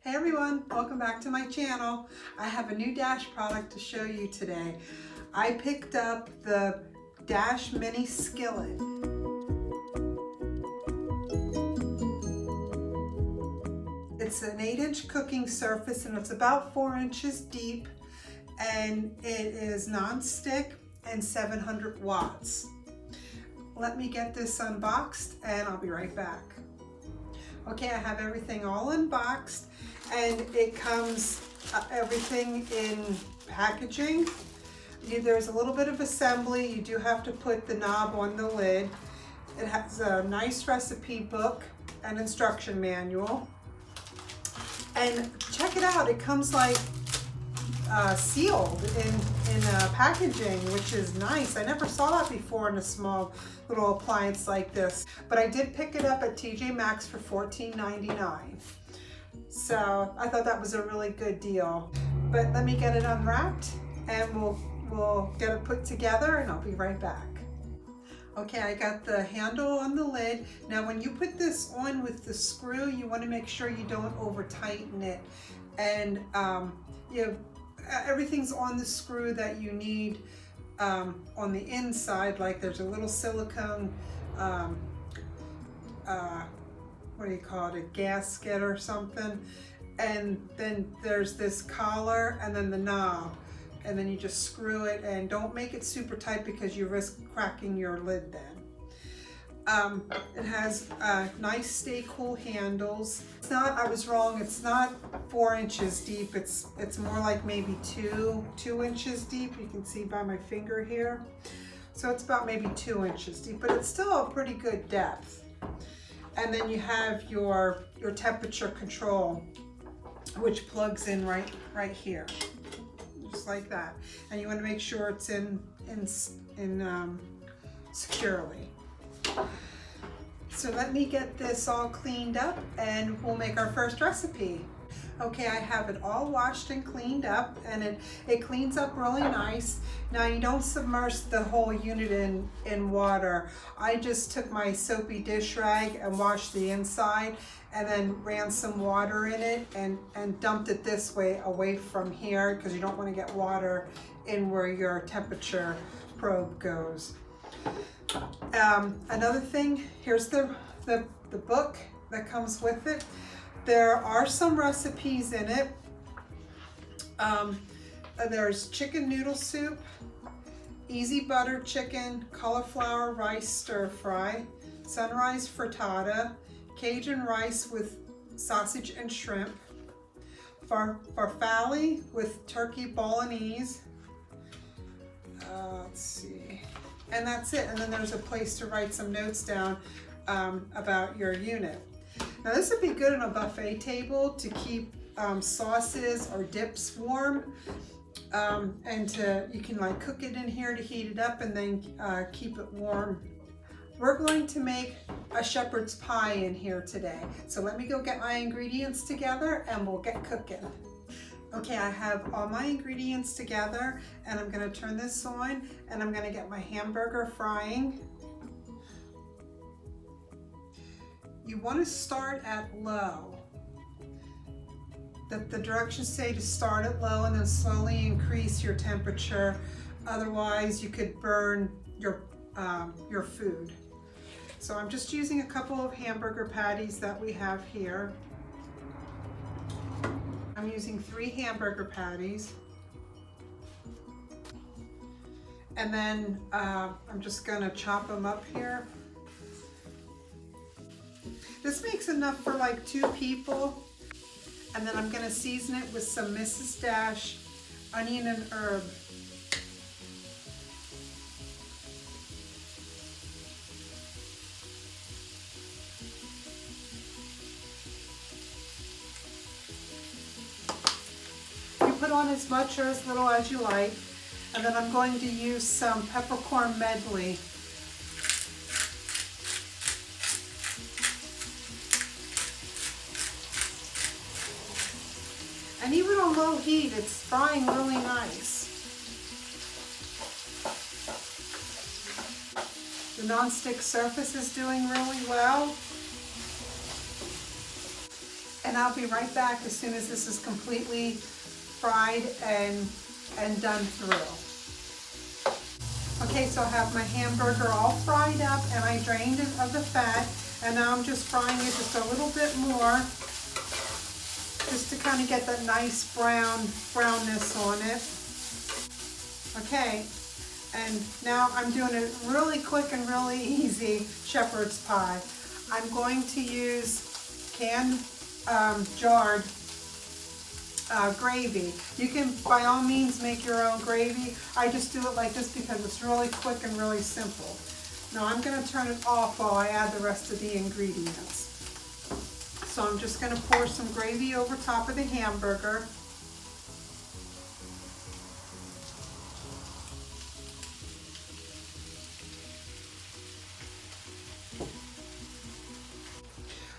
Hey everyone, welcome back to my channel. I have a new Dash product to show you today. I picked up the Dash Mini Skillet. It's an 8-inch cooking surface and it's about 4 inches deep, and it is non-stick and 700 watts. Let me get this unboxed and I'll be right back. Okay, I have everything all unboxed and it comes everything in packaging. There's a little bit of assembly. You do have to put the knob on the lid. It has a nice recipe book and instruction manual. And check it out, it comes like sealed in packaging, which is nice. I never saw that before in a small little appliance like this, but I did pick it up at TJ Maxx for $14.99. So I thought that was a really good deal. But let me get it unwrapped and we'll get it put together and I'll be right back. Okay, I got the handle on the lid. Now when you put this on with the screw, you want to make sure you don't over tighten it. And everything's on the screw that you need on the inside. Like there's a little silicone, what do you call it, a gasket or something. And then there's this collar and then the knob. And then you just screw it, and don't make it super tight because you risk cracking your lid then. It has nice stay cool handles. It's not, I was wrong, it's not 4 inches deep. It's more like maybe two inches deep. You can see by my finger here. So it's about maybe 2 inches deep, but it's still a pretty good depth. And then you have your temperature control, which plugs in right here. Just like that, and you want to make sure it's in securely. So let me get this all cleaned up and we'll make our first recipe. Okay, I have it all washed and cleaned up, and it cleans up really nice. Now you don't submerge the whole unit in water. I just took my soapy dish rag and washed the inside and then ran some water in it and dumped it this way away from here, because you don't want to get water in where your temperature probe goes. Another thing, here's the book that comes with it. There are some recipes in it. There's chicken noodle soup, easy butter chicken, cauliflower rice stir fry, sunrise frittata, Cajun rice with sausage and shrimp, farfalle with turkey bolognese. Let's see, and that's it. And then there's a place to write some notes down about your unit. Now this would be good on a buffet table to keep sauces or dips warm, and you can like cook it in here to heat it up and then keep it warm. We're going to make a shepherd's pie in here today. So let me go get my ingredients together and we'll get cooking. Okay, I have all my ingredients together and I'm gonna turn this on and I'm gonna get my hamburger frying. You want to start at low. The directions say to start at low and then slowly increase your temperature. Otherwise, you could burn your food. So I'm just using a couple of hamburger patties that we have here. I'm using 3 hamburger patties. And then I'm just gonna chop them up here. This makes enough for like 2 people. And then I'm gonna season it with some Mrs. Dash onion and herb. You put on as much or as little as you like. And then I'm going to use some peppercorn medley. And even on low heat, it's frying really nice. The nonstick surface is doing really well. and I'll be right back as soon as this is completely fried and done through. Okay, so I have my hamburger all fried up and I drained it of the fat, and now I'm just frying it just a little bit more, just to kind of get that nice brownness on it. Okay, and now I'm doing it really quick and really easy shepherd's pie. I'm going to use canned jarred gravy. You can by all means make your own gravy. I just do it like this because it's really quick and really simple. Now I'm going to turn it off while I add the rest of the ingredients. So I'm just going to pour some gravy over top of the hamburger.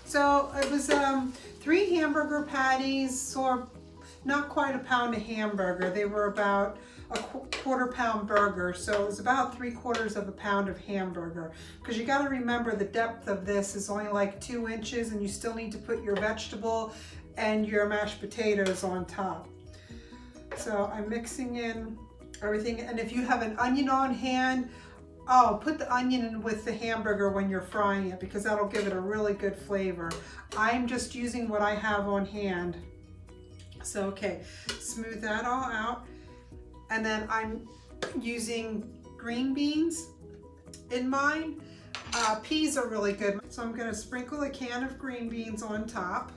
So it was 3 hamburger patties, or not quite a pound of hamburger. They were about a quarter-pound burger, so it was about 3/4 of a pound of hamburger. Because you got to remember the depth of this is only like 2 inches, and you still need to put your vegetable and your mashed potatoes on top. So I'm mixing in everything, and if you have an onion on hand, put the onion in with the hamburger when you're frying it, because that'll give it a really good flavor. I'm just using what I have on hand. So, okay, smooth that all out. And then I'm using green beans in mine. Peas are really good. So I'm going to sprinkle a can of green beans on top.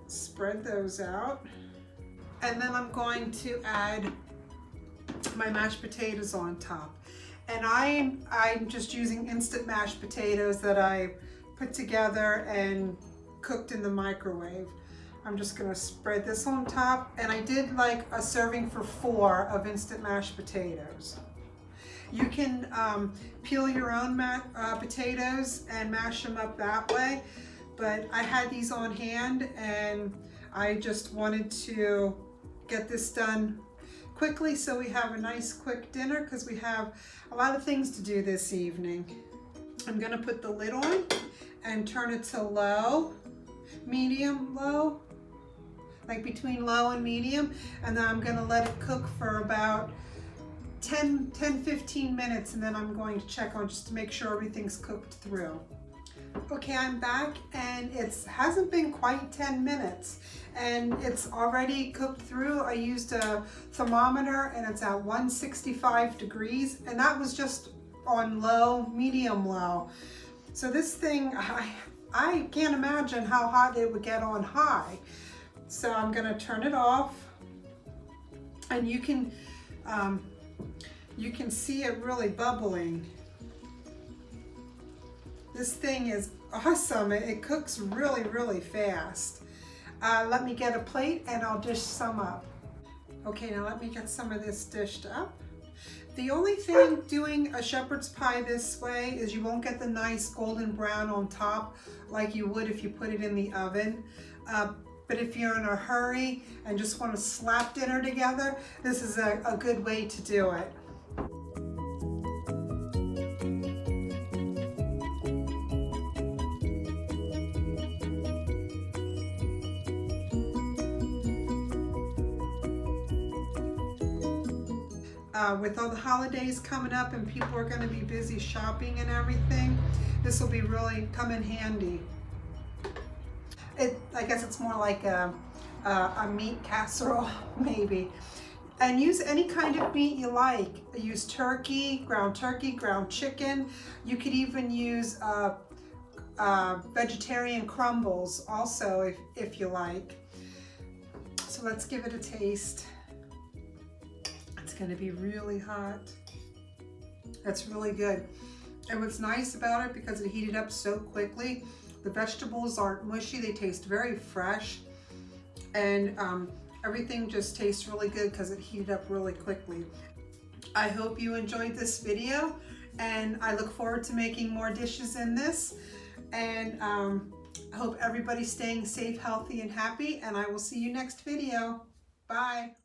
Spread those out. And then I'm going to add my mashed potatoes on top. And I'm just using instant mashed potatoes that I put together and cooked in the microwave. I'm just going to spread this on top, and I did like a serving for 4 of instant mashed potatoes. You can peel your own potatoes and mash them up that way, but I had these on hand and I just wanted to get this done quickly so we have a nice quick dinner, because we have a lot of things to do this evening. I'm going to put the lid on and turn it to low, medium, low, like between low and medium, and then I'm going to let it cook for about 10-15 minutes, and then I'm going to check on just to make sure everything's cooked through. Okay, I'm back, and it hasn't been quite 10 minutes and it's already cooked through. I used a thermometer and it's at 165 degrees, and that was just on low, medium low. So this thing, I can't imagine how hot it would get on high. So I'm going to turn it off, and you can see it really bubbling. This thing is awesome. It cooks really, really fast. Let me get a plate and I'll dish some up. Okay, now let me get some of this dished up. The only thing doing a shepherd's pie this way is you won't get the nice golden brown on top like you would if you put it in the oven. But if you're in a hurry and just want to slap dinner together, this is a good way to do it. With all the holidays coming up and people are going to be busy shopping and everything, this will be really come in handy. I guess it's more like a meat casserole, maybe. And use any kind of meat you like. Use turkey, ground chicken. You could even use vegetarian crumbles also if you like. So let's give it a taste. It's going to be really hot. That's really good. And what's nice about it, because it heated up so quickly, the vegetables aren't mushy, they taste very fresh, and everything just tastes really good because it heated up really quickly. I hope you enjoyed this video, and I look forward to making more dishes in this, and I hope everybody's staying safe, healthy, and happy, and I will see you next video. Bye.